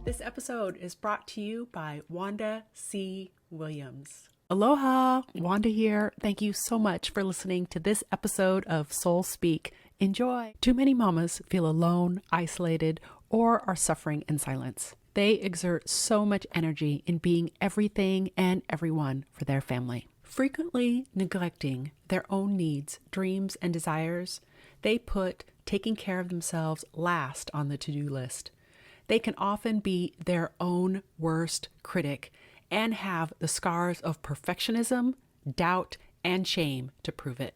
This episode is brought to you by Wanda C. Williams. Aloha, Wanda here. Thank you so much for listening to this episode of Soul Speak. Enjoy. Too many mamas feel alone, isolated, or are suffering in silence. They exert so much energy in being everything and everyone for their family. Frequently neglecting their own needs, dreams, and desires, they put taking care of themselves last on the to-do list. They can often be their own worst critic and have the scars of perfectionism, doubt, and shame to prove it.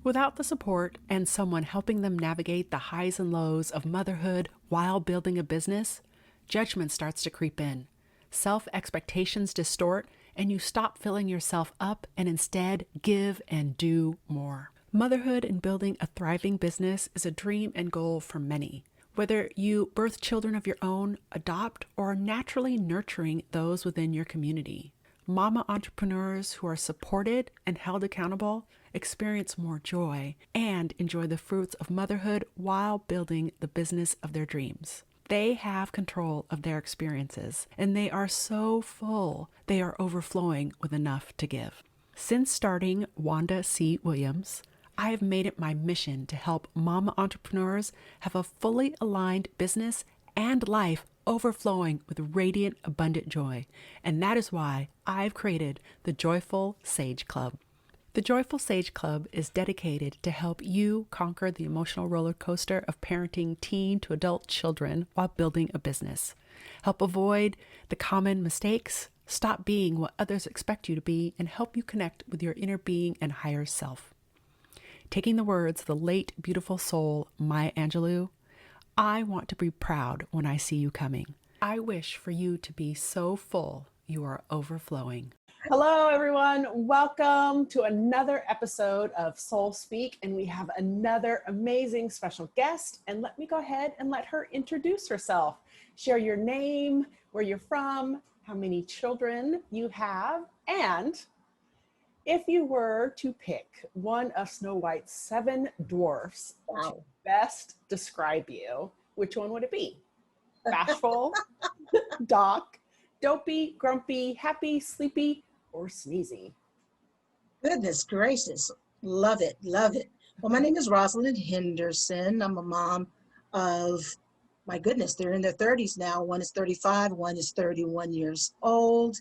Without the support and someone helping them navigate the highs and lows of motherhood while building a business, judgment starts to creep in. Self-expectations distort, and you stop filling yourself up and instead give and do more. Motherhood and building a thriving business is a dream and goal for many. Whether you birth children of your own, adopt, or are naturally nurturing those within your community, mama entrepreneurs who are supported and held accountable experience more joy and enjoy the fruits of motherhood while building the business of their dreams. They have control of their experiences, and they are so full, they are overflowing with enough to give. Since starting Wanda C. Williams, I have made it my mission to help mama entrepreneurs have a fully aligned business and life overflowing with radiant, abundant joy. And that is why I've created the Joyful Sage Club. The Joyful Sage Club is dedicated to help you conquer the emotional roller coaster of parenting teen to adult children while building a business. Help avoid the common mistakes, stop being what others expect you to be, and help you connect with your inner being and higher self. Taking the words of the late beautiful soul Maya Angelou, I want to be proud when I see you coming. I wish for you to be so full you are overflowing. Hello, everyone. Welcome to another episode of Soul Speak, and we have another amazing special guest. And let me go ahead and let her introduce herself. Share your name, where you're from, how many children you have, and if you were to pick one of Snow White's 7 dwarfs to best describe you, which one would it be? Bashful, Doc, dopey, grumpy, happy, sleepy, or sneezy? Goodness gracious. Love it. Love it. Well, my name is Rosalind Henderson. I'm a mom of, my goodness, they're in their 30s now. One is 35, one is 31 years old.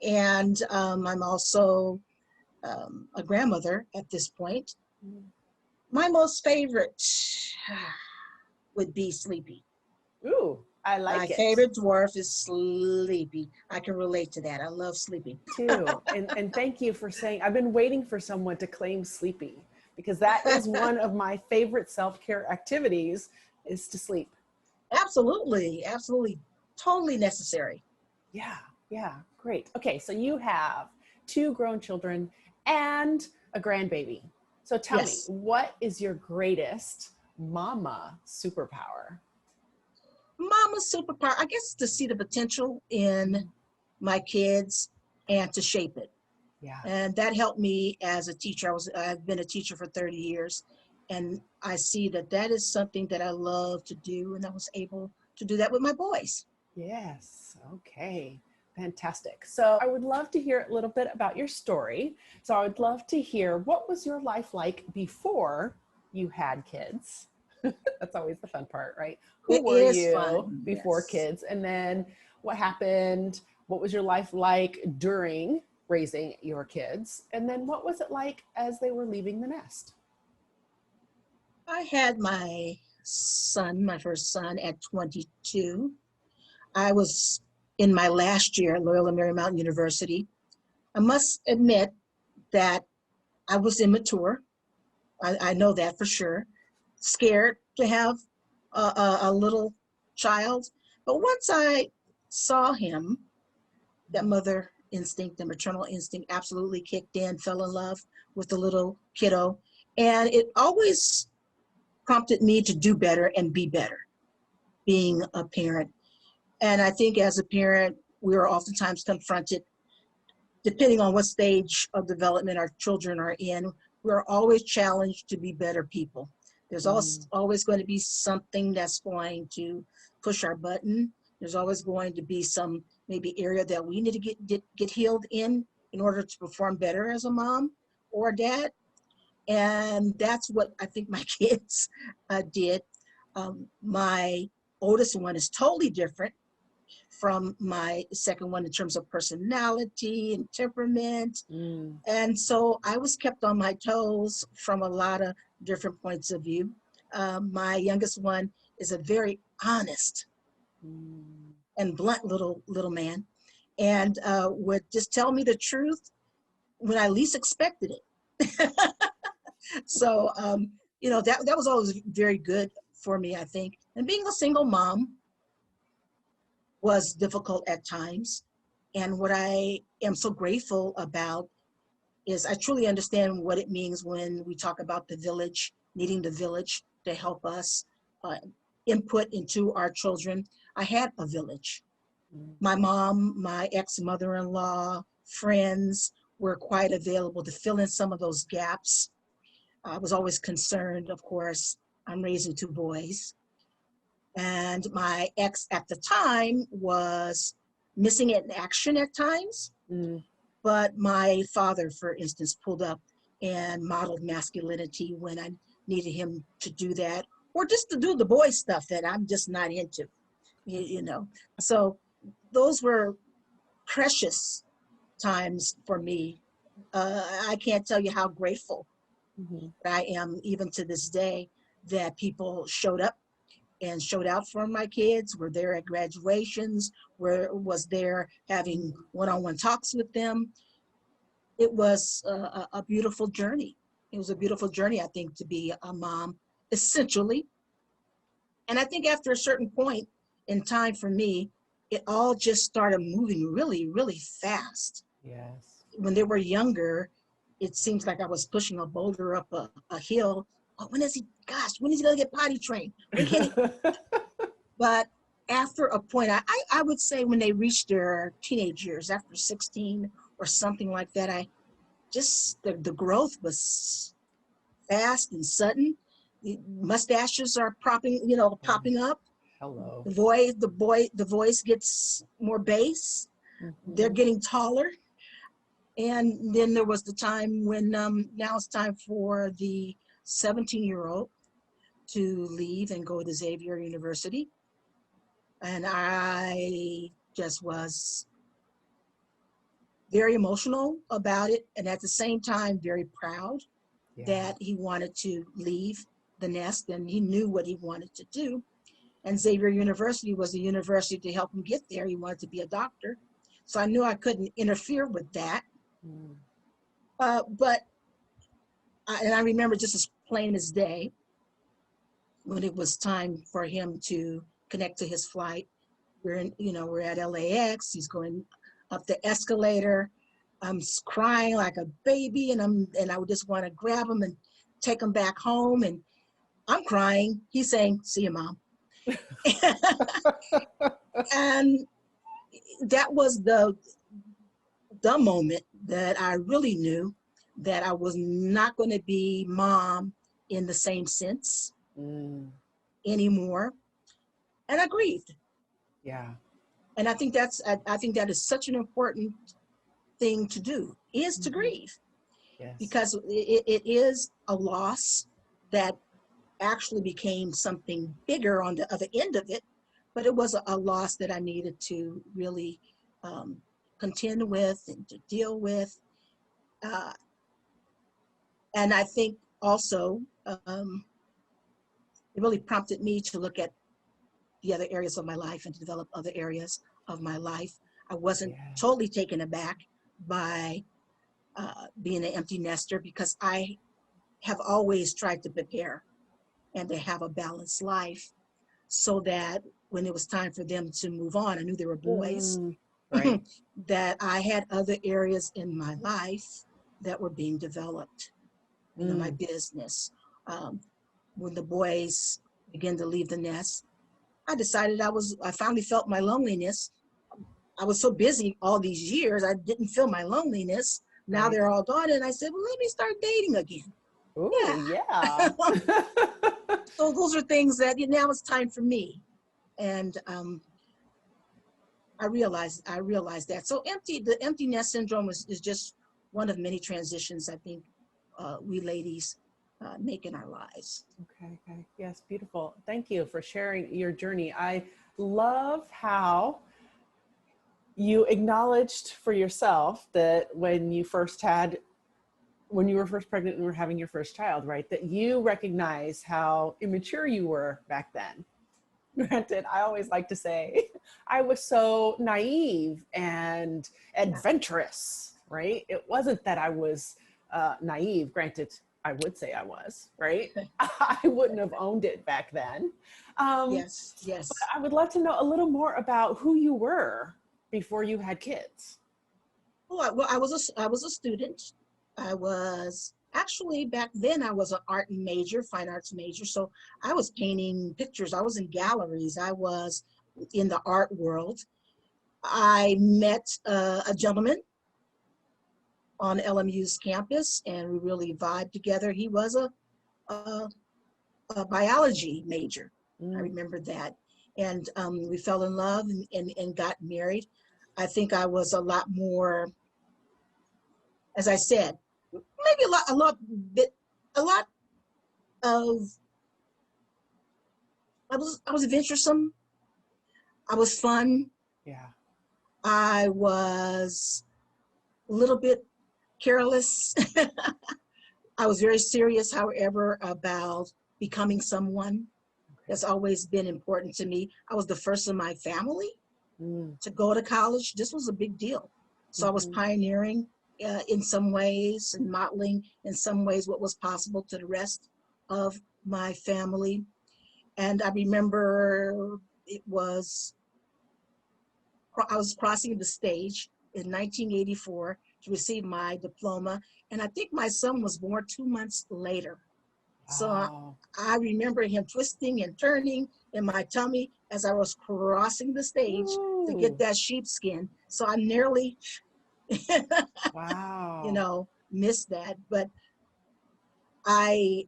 And I'm also a grandmother at this point. My most favorite would be Sleepy. Ooh, I like My it. favorite dwarf is Sleepy. I can relate to that. I love Sleepy. Too. And thank you for saying, I've been waiting for someone to claim Sleepy, because that is one of my favorite self-care activities is to sleep. Absolutely. Absolutely. Totally necessary. Yeah, great. Okay, so you have 2 grown children and a grandbaby. So tell me, what is your greatest mama superpower? Mama's superpower, I guess, to see the potential in my kids and to shape it. Yeah. And that helped me as a teacher. I've been a teacher for 30 years, and I see that is something that I love to do, and I was able to do that with my boys. Yes. Okay. Fantastic. So I would love to hear a little bit about your story. So I would love to hear, what was your life like before you had kids? That's always the fun part, right? Who were you before kids? And then what happened? What was your life like during raising your kids? And then what was it like as they were leaving the nest? I had my first son at 22. I was in my last year at Loyola Marymount University. I must admit that I was immature. I know that for sure. Scared to have a little child. But once I saw him, that mother instinct, the maternal instinct absolutely kicked in, fell in love with the little kiddo. And it always prompted me to do better and be better, being a parent. And I think as a parent, we are oftentimes confronted, depending on what stage of development our children are in, we're always challenged to be better people. There's always going to be something that's going to push our button, There's always going to be some maybe area that we need to get healed in order to perform better as a mom or a dad. And that's what I think my kids did. My oldest one is totally different from my second one in terms of personality and temperament. And so I was kept on my toes from a lot of different points of view. My youngest one is a very honest and blunt little man, and would just tell me the truth when I least expected it. So, that was always very good for me, I think. And being a single mom was difficult at times. And what I am so grateful about is I truly understand what it means when we talk about the village, needing the village to help us input into our children. I had a village. My mom, my ex-mother-in-law, friends were quite available to fill in some of those gaps. I was always concerned, of course. I'm raising two boys. And my ex at the time was missing in action at times. But my father, for instance, pulled up and modeled masculinity when I needed him to do that, or just to do the boy stuff that I'm just not into, you know. So those were precious times for me. I can't tell you how grateful I am even to this day that people showed up and showed out for my kids, were there at graduations, was there having one-on-one talks with them. It was a beautiful journey. It was a beautiful journey, I think, to be a mom, essentially. And I think after a certain point in time for me, it all just started moving really, really fast. Yes. When they were younger, it seems like I was pushing a boulder up a hill. Oh, when is he gonna get potty trained? When can he? But after a point, I would say when they reached their teenage years, after 16 or something like that, the growth was fast and sudden. The mustaches are popping up. Hello. The voice gets more bass. They're getting taller. And then there was the time when now it's time for the 17-year-old to leave and go to Xavier University. And I just was very emotional about it. And at the same time, very proud that he wanted to leave the nest and he knew what he wanted to do. And Xavier University was the university to help him get there. He wanted to be a doctor. So I knew I couldn't interfere with that. But I remember just as plain as day, when it was time for him to connect to his flight, we're at LAX, he's going up the escalator. I'm crying like a baby and I would just want to grab him and take him back home. And I'm crying. He's saying, "See you, Mom." And that was the moment that I really knew that I was not going to be mom in the same sense anymore. And I grieved. Yeah. And I think that is such an important thing to do, is to grieve. Yes. Because it is a loss that actually became something bigger on the other end of it, but it was a loss that I needed to really contend with and to deal with. And I think also it really prompted me to look at the other areas of my life and to develop other areas of my life. I wasn't totally taken aback by being an empty nester, because I have always tried to prepare and to have a balanced life so that when it was time for them to move on, I knew they were boys, Right. that I had other areas in my life that were being developed. My business. When the boys began to leave the nest, I decided I finally felt my loneliness. I was so busy all these years, I didn't feel my loneliness. Now they're all gone, and I said, well, let me start dating again. Ooh, yeah. So those are things that now it's time for me. And I realized that. So the empty nest syndrome is just one of many transitions I think we ladies make in our lives. Okay, okay. Yes, beautiful. Thank you for sharing your journey. I love how you acknowledged for yourself that when you were first pregnant and were having your first child, right, that you recognize how immature you were back then. Granted, I always like to say I was so naive and Yeah. adventurous, right? It wasn't that I was naive. Granted, I would say I was, right? I wouldn't have owned it back then. Yes, But yes. I would love to know a little more about who you were before you had kids. Well, I was a student. I was actually back then I was an art major, fine arts major. So I was painting pictures. I was in galleries. I was in the art world. I met a gentleman on LMU's campus, and we really vibed together. He was a, a biology major. I Mm, remember that. And we fell in love and got married. I think I was a lot more, as I said, maybe a lot of, I was adventuresome. I was fun. yeah. I was a little bit careless. I was very serious, however, about becoming someone. That's always been important to me. I was the first in my family Mm, to go to college. This was a big deal. So I was mhm. pioneering in some ways and modeling in some ways what was possible to the rest of my family. And I remember I was crossing the stage in 1984 to receive my diploma. And I think my son was born 2 months later. So Wow. I remember him twisting and turning in my tummy as I was crossing the stage to get Ooh, that sheepskin. So I nearly, wow. missed that. But I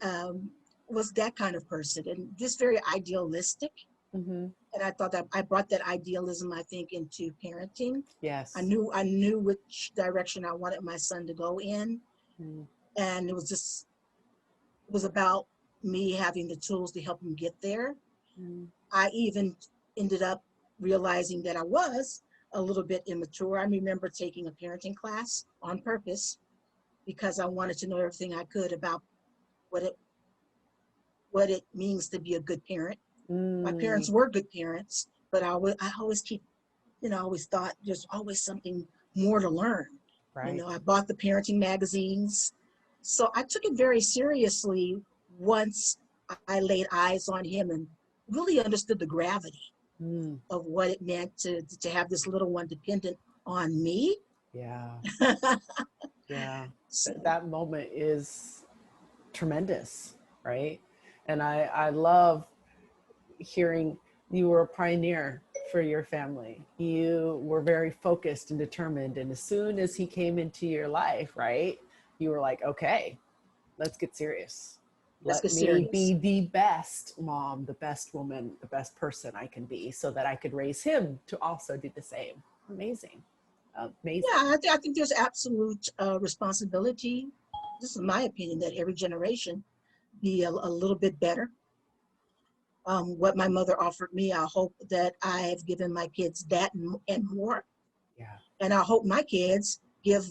was that kind of person and just very idealistic. Hmm. And I thought that I brought that idealism, I think, into parenting. Yes. I knew which direction I wanted my son to go in. Mm, And it was about me having the tools to help him get there. mm, I even ended up realizing that I was a little bit immature. I remember taking a parenting class on purpose because I wanted to know everything I could about what it what it means to be a good parent. My parents mm, were good parents, but I always keep, I always thought there's always something more to learn. right. I bought the parenting magazines. So I took it very seriously once I laid eyes on him and really understood the gravity Mm, of what it meant to have this little one dependent on me. yeah. Yeah. So That moment is tremendous, right? And I love hearing you were a pioneer for your family. You were very focused and determined. And as soon as he came into your life, right, you were like, okay, let's get serious. let's Let get me serious. be the best mom, the best woman, the best person I can be so that I could raise him to also do the same. Amazing. Amazing. Yeah, I think there's absolute responsibility. This is my opinion that every generation be a little bit better. What my mother offered me, I hope that I have given my kids that and more. Yeah. And I hope my kids give,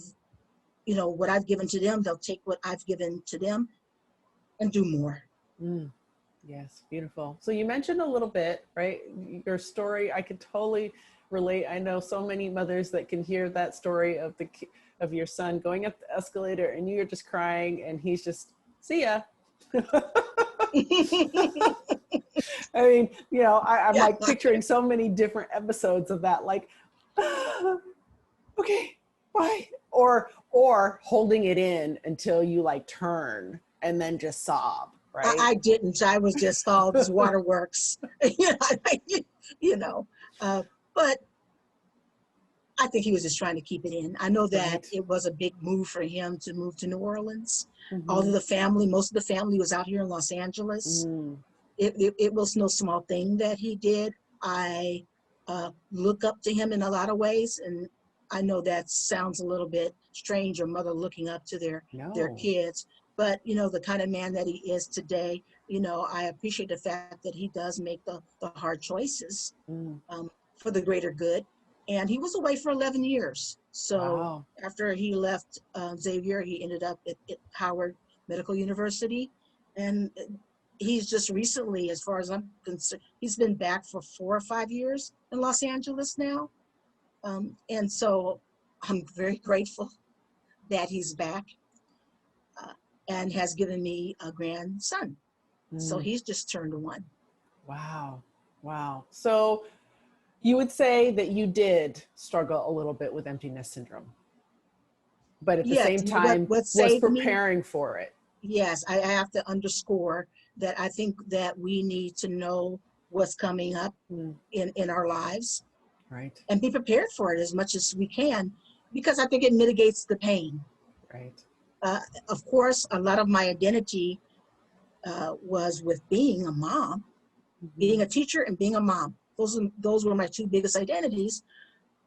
what I've given to them, they'll take what I've given to them and do more. Mm. Yes, beautiful. So you mentioned a little bit, right? Your story, I could totally relate. I know so many mothers that can hear that story of of your son going up the escalator and you're just crying and he's just, see ya. I mean, I'm Yeah, like picturing so many different episodes of that, like, okay, bye. Or holding it in until you like turn and then just sob, right? I didn't. I was just all this waterworks, you know. But I think he was just trying to keep it in. I know that Right. it was a big move for him to move to New Orleans. Mm-hmm. Most of the family was out here in Los Angeles. Mm, It was no small thing that he did. I look up to him in a lot of ways. And I know that sounds a little bit strange, a mother looking up to their No. kids, but the kind of man that he is today, I appreciate the fact that he does make the hard choices Mm. for the greater good. And he was away for 11 years. So Wow. after he left Xavier, he ended up at Howard Medical University. And he's just recently, as far as I'm concerned, he's been back for 4 or 5 years in Los Angeles now. And so I'm very grateful that he's back uh, and has given me a grandson. So Mm. he's just turned 1. Wow. Wow. So you would say that you did struggle a little bit with emptiness syndrome, but at the Yes, same you know what, time what was saved me? preparing for it. Yes, I have to underscore that I think that we need to know what's coming up Mm. in our lives Right. and be prepared for it as much as we can, because I think it mitigates the pain. Right. Uh, of course, a lot of my identity was with being a mom, Mm-hmm. being a teacher and being a mom. Those were my 2 biggest identities.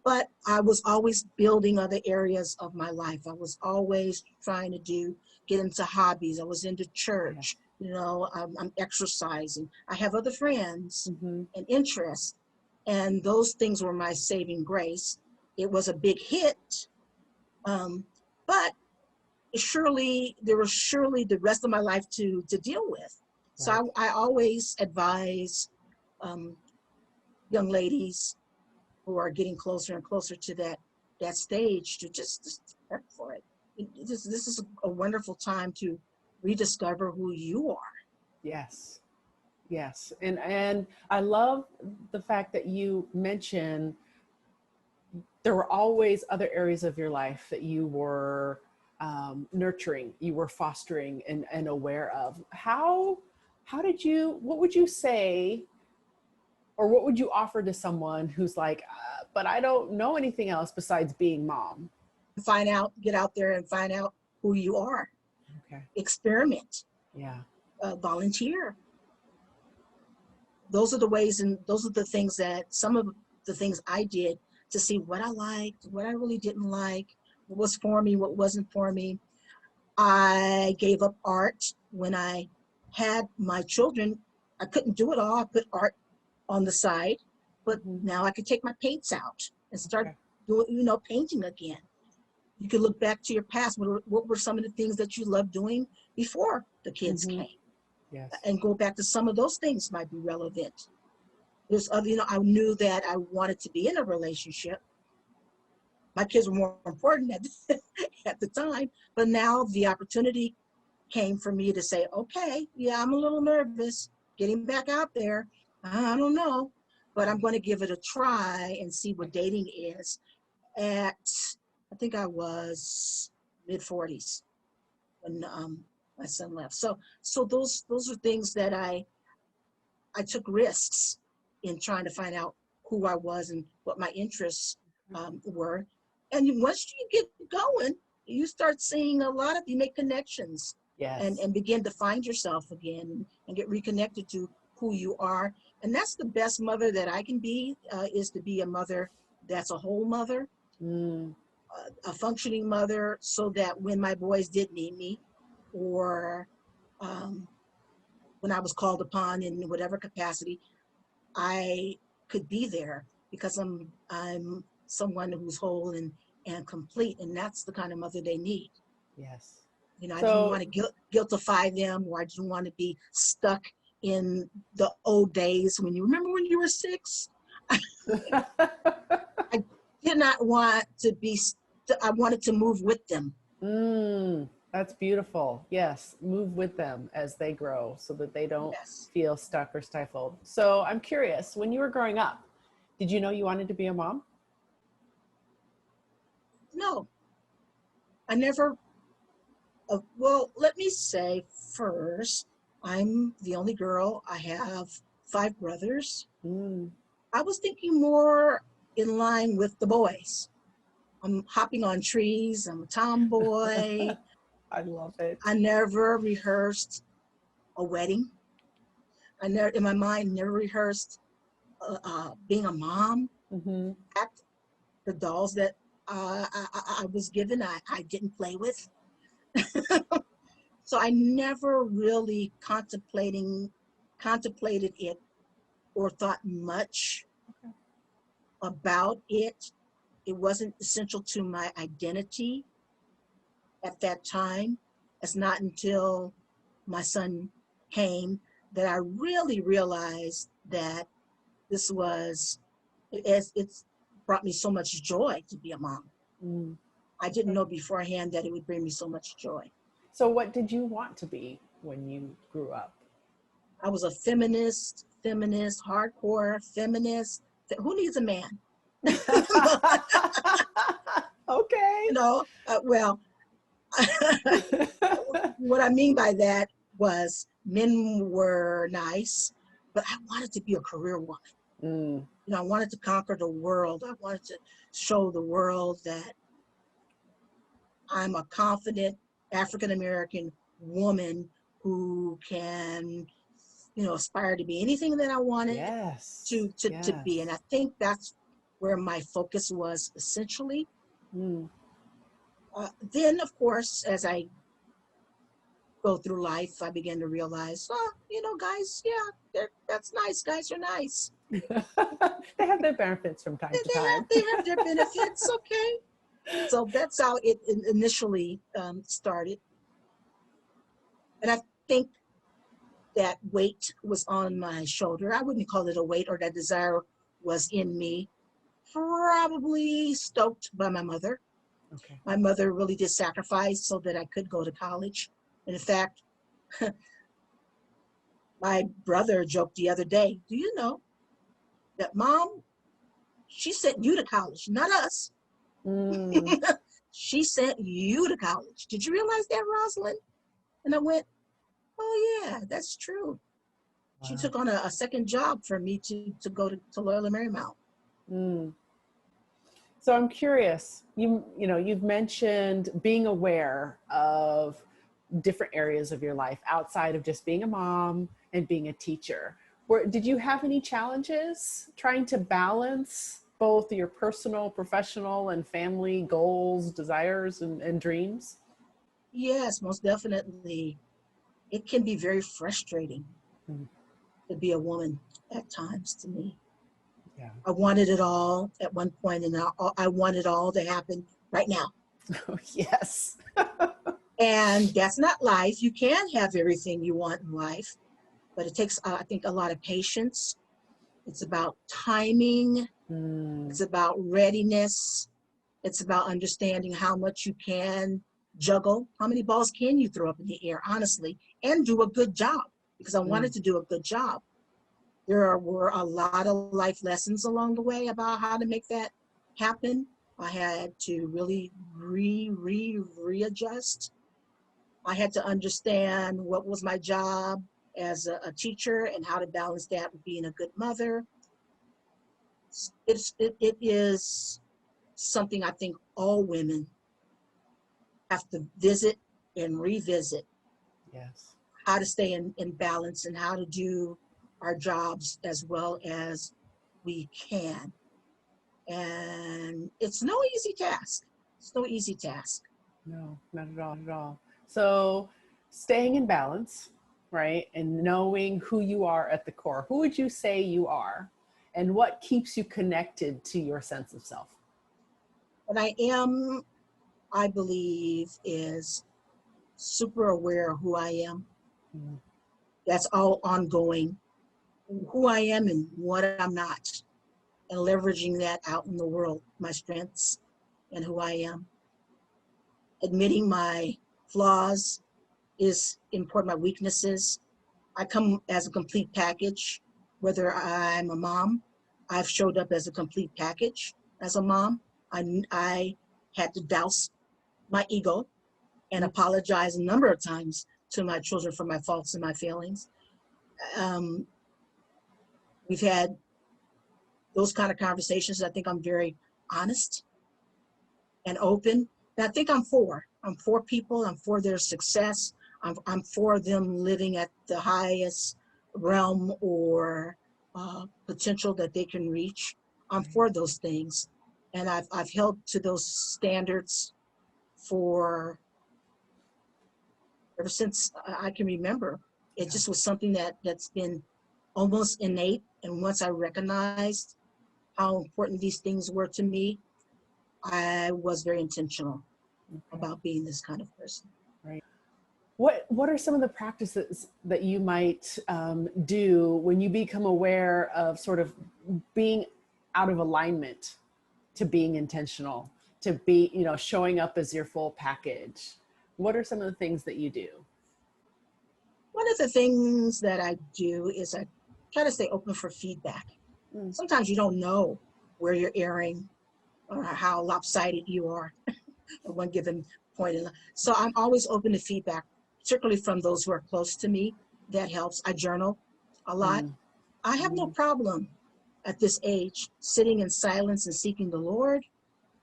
But I was always building other areas of my life. I was always trying to get into hobbies. I was into Yes. church. I'm exercising. I have other friends Mm-hmm. and interests, and those things were my saving grace. It was a big hit, but there was surely the rest of my life to deal with. Right. So I always advise um, young ladies who are getting closer and closer to that stage to just prep for it. This is a wonderful time to rediscover who you are. Yes. Yes. And I love the fact that you mention there were always other areas of your life that you were nurturing, you were fostering and aware of. How did you, what would you say, or what would you offer to someone who's like, but I don't know anything else besides being mom? Get out there and find out who you are. Okay. Experiment, Yeah. volunteer. Those are the ways, and those are the things that some of the things I did to see what I liked, what I really didn't like, what was for me, what wasn't for me. I gave up art when I had my children. I couldn't do it all. I put art on the side, but Mm-hmm. now I could take my paints out and start Okay. doing, painting again. You could look back to your past. What were some of the things that you loved doing before the kids Mm-hmm. came, Yes. and go back to some of those things might be relevant. There's other, I knew that I wanted to be in a relationship. My kids were more important at the time, but now the opportunity came for me to say, okay, yeah, I'm a little nervous getting back out there. I don't know, but I'm going to give it a try and see what dating is. At, I think I was mid 40s when my son left. So those are things that I took risks in trying to find out who I was and what my interests were. And once you get going, you start seeing you make connections Yes. and begin to find yourself again and get reconnected to who you are. And that's the best mother that I can be, is to be a mother that's a whole mother, Mm. a functioning mother, so that when my boys did need me, or um, when I was called upon in whatever capacity, I could be there, because I'm someone who's whole and complete, and that's the kind of mother they need. Yes. I didn't want So to guiltify them, or I didn't want to be stuck in the old days when you remember when you were 6. I did not want to be. I wanted to move with them. That's beautiful. Yes, move with them as they grow so that they don't Yes. feel stuck or stifled. So I'm curious, when you were growing up, did you know you wanted to be a mom? No, I never. Well, let me say first, I'm the only girl. I have 5 brothers. Mm, I was thinking more in line with the boys. I'm hopping on trees. I'm a tomboy. I love it. I never rehearsed a wedding. I never, in my mind, never rehearsed being a mom, Mm-hmm. the dolls that I was given, I didn't play with. So I never really contemplated it or thought much Okay. about it. It wasn't essential to my identity at that time. It's not until my son came that I really realized that it's brought me so much joy to be a mom. Mm. I didn't know beforehand that it would bring me so much joy. So what did you want to be when you grew up? I was a feminist, hardcore feminist. Who needs a man? Okay. Well, what I mean by that was men were nice, but I wanted to be a career woman. Mm. I wanted to conquer the world. I wanted to show the world that I'm a confident African American woman who can, aspire to be anything that I wanted Yes. to be. And I Yes. think that's where my focus was essentially. Mm. Then, of course, as I go through life, I began to realize, guys, yeah, that's nice. Guys are nice. They have their benefits from time to time. They have their benefits. Okay. So that's how it initially started. And I think that weight was on my shoulder. I wouldn't call it a weight, or that desire was in me, probably stoked by my mother. Okay. My mother really did sacrifice so that I could go to college. And in fact, my brother joked the other day, do you know that mom, she sent you to college, not us. Mm. She sent you to college. Did you realize that, Rosalind? And I went, oh yeah, that's true. She Wow. took on a second job for me to go to Loyola Marymount. Mm. So I'm curious, you've mentioned being aware of different areas of your life outside of just being a mom and being a teacher. Did you have any challenges trying to balance both your personal, professional, and family goals, desires, and dreams? Yes, most definitely. It can be very frustrating Mm. to be a woman at times to me. Yeah. I wanted it all at one point, and I want it all to happen right now. Yes. And that's not life. You can have everything you want in life, but it takes, I think, a lot of patience. It's about timing. Mm. It's about readiness. It's about understanding how much you can juggle. How many balls can you throw up in the air, honestly, and do a good job? Because I wanted Mm. to do a good job. Were a lot of life lessons along the way about how to make that happen. I had to really readjust. I had to understand what was my job as a teacher and how to balance that with being a good mother. It is something I think all women have to visit and revisit, Yes. how to stay in balance and how to do our jobs as well as we can. And it's no easy task. It's no easy task. No, not at all. Not at all. So staying in balance, right? And knowing who you are at the core. Who would you say you are? And what keeps you connected to your sense of self? What I believe, is super aware of who I am. Mm. That's all ongoing. Who I am and what I'm not. And leveraging that out in the world, my strengths and who I am. Admitting my flaws is important, my weaknesses. I come as a complete package, whether I'm a mom. I've showed up as a complete package as a mom. I had to douse my ego and Mm. apologize a number of times to my children for my faults and my failings. Um, we've had those kind of conversations. I think I'm very honest and open. And I think I'm for people. I'm for their success. I'm for them living at the highest realm or potential that they can reach. I'm for those things. And I've held to those standards for ever since I can remember. It just was something that's been almost innate. And once I recognized how important these things were to me, I was very intentional about being this kind of person. Right. What are some of the practices that you might do when you become aware of sort of being out of alignment to being intentional, to be, showing up as your full package? What are some of the things that you do? One of the things that I do is I try to stay open for feedback. Sometimes you don't know where you're erring or how lopsided you are at one given point in life. So I'm always open to feedback, particularly from those who are close to me. That helps. I journal a lot. I have no problem at this age sitting in silence and seeking the Lord.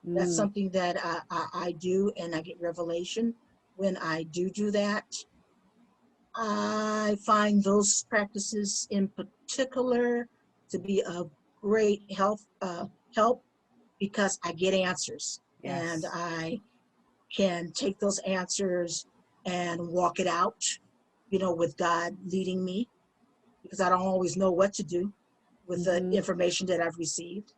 That's something that I do, and I get revelation when I do that. I find those practices in particular to be a great help because I get answers. Yes. And I can take those answers and walk it out, with God leading me, because I don't always know what to do with the information that I've received.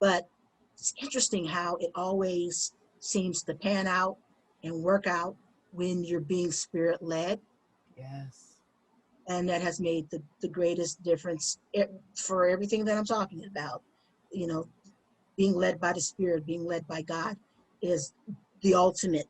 But it's interesting how it always seems to pan out and work out when you're being spirit led. Yes. And that has made the greatest difference for everything that I'm talking about. Being led by the Spirit, being led by God is the ultimate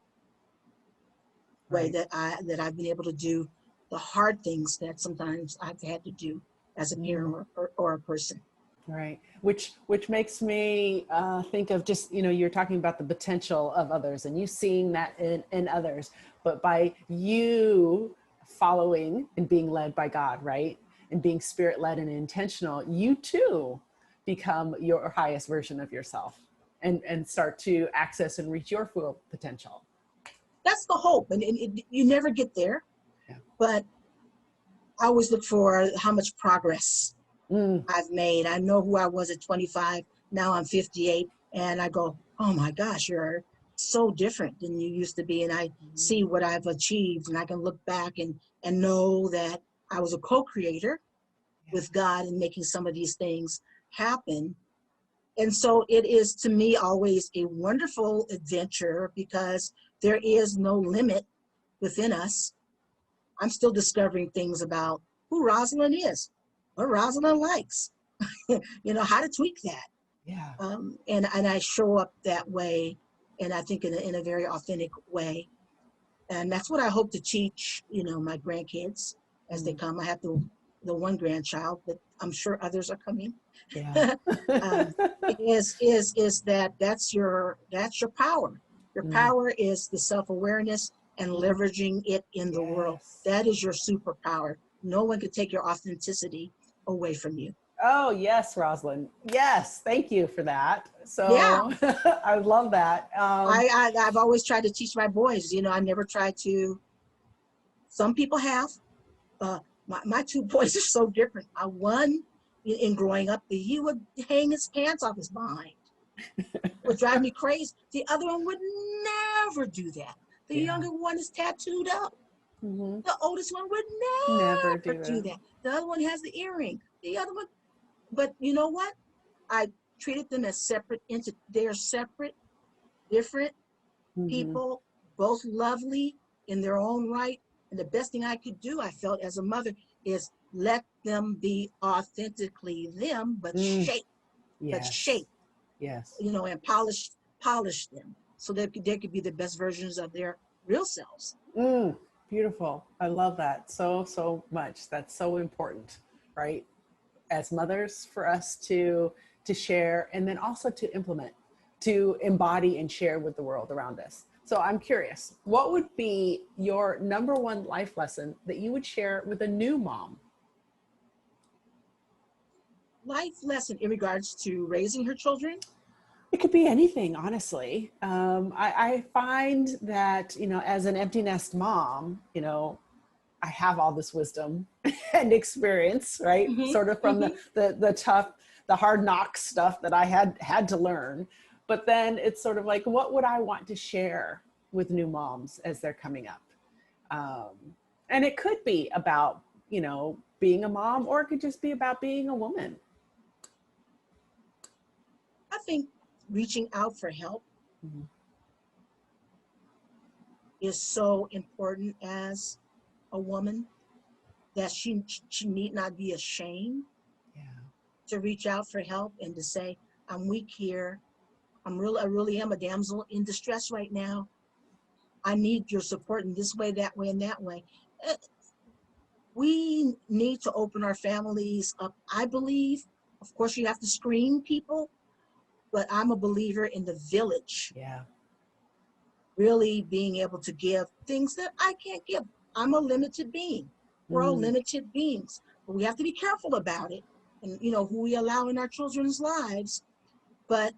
way that I've been able to do the hard things that sometimes I've had to do as a parent or a person. Right. Which makes me think of just, you're talking about the potential of others and you seeing that in others, but by you following and being led by God, right? And being spirit led and intentional, you too become your highest version of yourself and start to access and reach your full potential. That's the hope. And you never get there, but I always look for how much progress I've made. I know who I was at 25. Now I'm 58. And I go, oh my gosh, you're so different than you used to be. And I see what I've achieved. And I can look back and know that I was a co-creator with God in making some of these things happen. And so it is, to me, always a wonderful adventure because there is no limit within us. I'm still discovering things about who Rosalind is, what Rosalind likes, how to tweak that. Yeah. And I show up that way, and I think in a very authentic way. And that's what I hope to teach, my grandkids as they come. I have the one grandchild, but I'm sure others are coming. Yeah. is that's your power. Your power is the self-awareness and leveraging it in the world. That is your superpower. No one can take your authenticity away from you. Oh, yes, Rosalind. Yes. Thank you for that. So Yeah. I love that. I've always tried to teach my boys, I never tried to, some people have, my two boys are so different. One in growing up, he would hang his pants off his behind. Would drive me crazy. The other one would never do that. The younger one is tattooed up. The oldest one would never do that. The other one has the earring. The other one, but you know what? I treated them as separate entities. They're separate, different people, both lovely in their own right. And the best thing I could do, I felt as a mother, is let them be authentically them, but shape. Yes. And polish them so that they could be the best versions of their real selves. Beautiful. I love that so much. That's so important, right? As mothers, for us to share and then also to implement, to embody and share with the world around us. So I'm curious, what would be your number one life lesson that you would share with a new mom? Life lesson in regards to raising her children? It could be anything, honestly. I find that, as an empty nest mom, I have all this wisdom and experience, right? Sort of from the tough, the hard knock stuff that I had to learn. But then it's sort of like, what would I want to share with new moms as they're coming up? And it could be about, you know, being a mom, or it could just be about being a woman. I think reaching out for help is so important as a woman, that she need not be ashamed to reach out for help and to say, I'm weak here. I really am a damsel in distress right now. I need your support in this way, that way, and that way. We need to open our families up, I believe. Of course, you have to screen people, but I'm a believer in the village. Yeah. Really being able to give things that I can't give. I'm a limited being. We're all limited beings, but we have to be careful about it, and you know, who we allow in our children's lives. But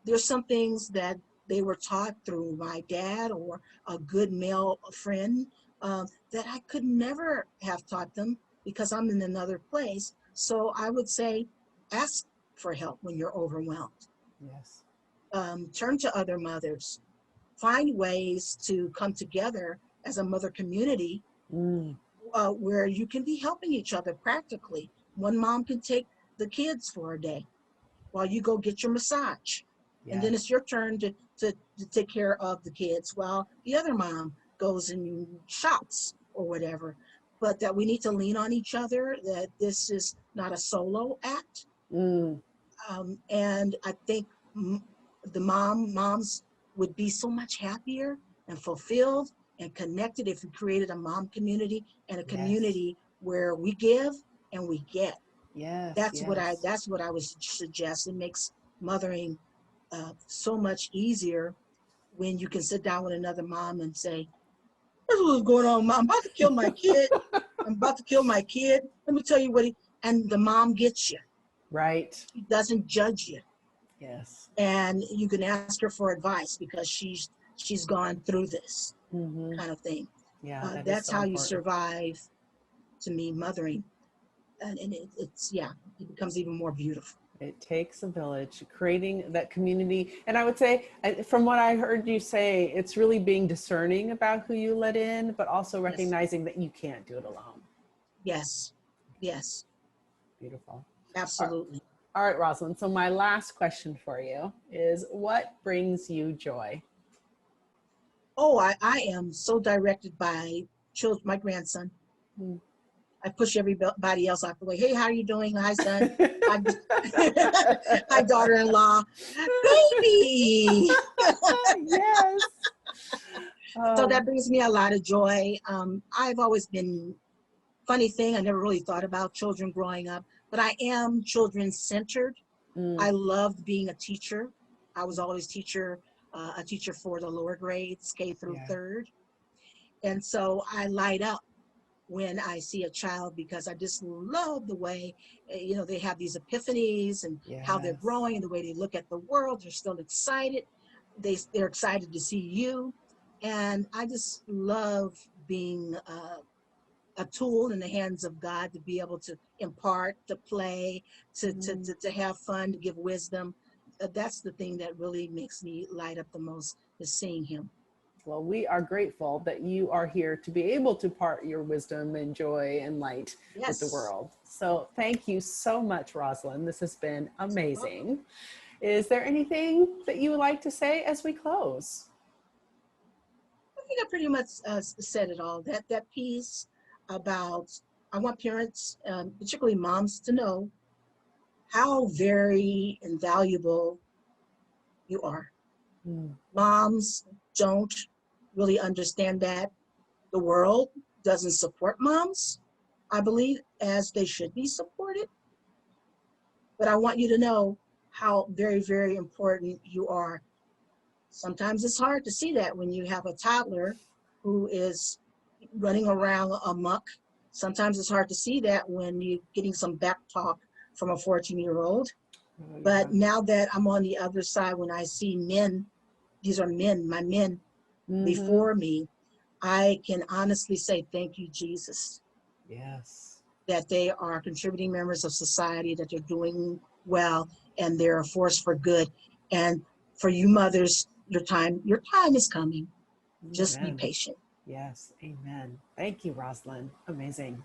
there's some things that they were taught through my dad or a good male friend that I could never have taught them because I'm in another place. So I would say, ask for help when you're overwhelmed. Yes. Turn to other mothers. Find ways to come together as a mother community where you can be helping each other practically. One mom can take the kids for a day while you go get your massage. And then it's your turn to take care of the kids while the other mom goes and shops or whatever. But that we need to lean on each other, that this is not a solo act. And I think the moms would be so much happier and fulfilled and connected if we created a mom community, and a community where we give and we get. That's what I would suggest. It makes mothering so much easier when you can sit down with another mom and say, "This is what's going on, Mom. I'm about to kill my kid. I'm about to kill my kid. Let me tell you what." And the mom gets you. Right. She doesn't judge you. Yes. And you can ask her for advice because she's gone through this kind of thing. Yeah, that's so how important. you survive, to me, mothering. And it becomes even more beautiful. It takes a village, creating that community. And I would say, from what I heard you say, it's really being discerning about who you let in, but also recognizing that you can't do it alone. Yes. Yes. Beautiful. Absolutely. All right, Rosalind. So my last question for you is, what brings you joy? Oh, I am so directed by my grandson. I push everybody else out the way. Hey, how are you doing? Hi, son. Hi, daughter-in-law. Baby. Yes. So that brings me a lot of joy. I've always been, funny thing, I never really thought about children growing up, but I am children-centered. I loved being a teacher. I was always a teacher for the lower grades, K through third. And so I light up when I see a child because I just love the way, they have these epiphanies and how they're growing and the way they look at the world. They're still excited. They're excited to see you. And I just love being a tool in the hands of God to be able to impart, to play, to have fun, to give wisdom. That's the thing that really makes me light up the most, is seeing him. Well, we are grateful that you are here to be able to part your wisdom and joy and light with the world. So thank you so much, Rosalind. This has been amazing. Is there anything that you would like to say as we close? I think I pretty much said it all. That piece about, I want parents, particularly moms, to know how very invaluable you are. Moms don't really understand that. The world doesn't support moms, I believe, as they should be supported. But I want you to know how very, very important you are. Sometimes it's hard to see that when you have a toddler who is running around amok. Sometimes it's hard to see that when you're getting some back talk from a 14-year-old. But now that I'm on the other side, when I see men, these are men, my men before me, I can honestly say thank you, Jesus, Yes. that they are contributing members of society, that they're doing well, and they're a force for good. And for you mothers, your time is coming. Just be Amen. patient. Yes. Amen. Thank you, Rosalind. Amazing.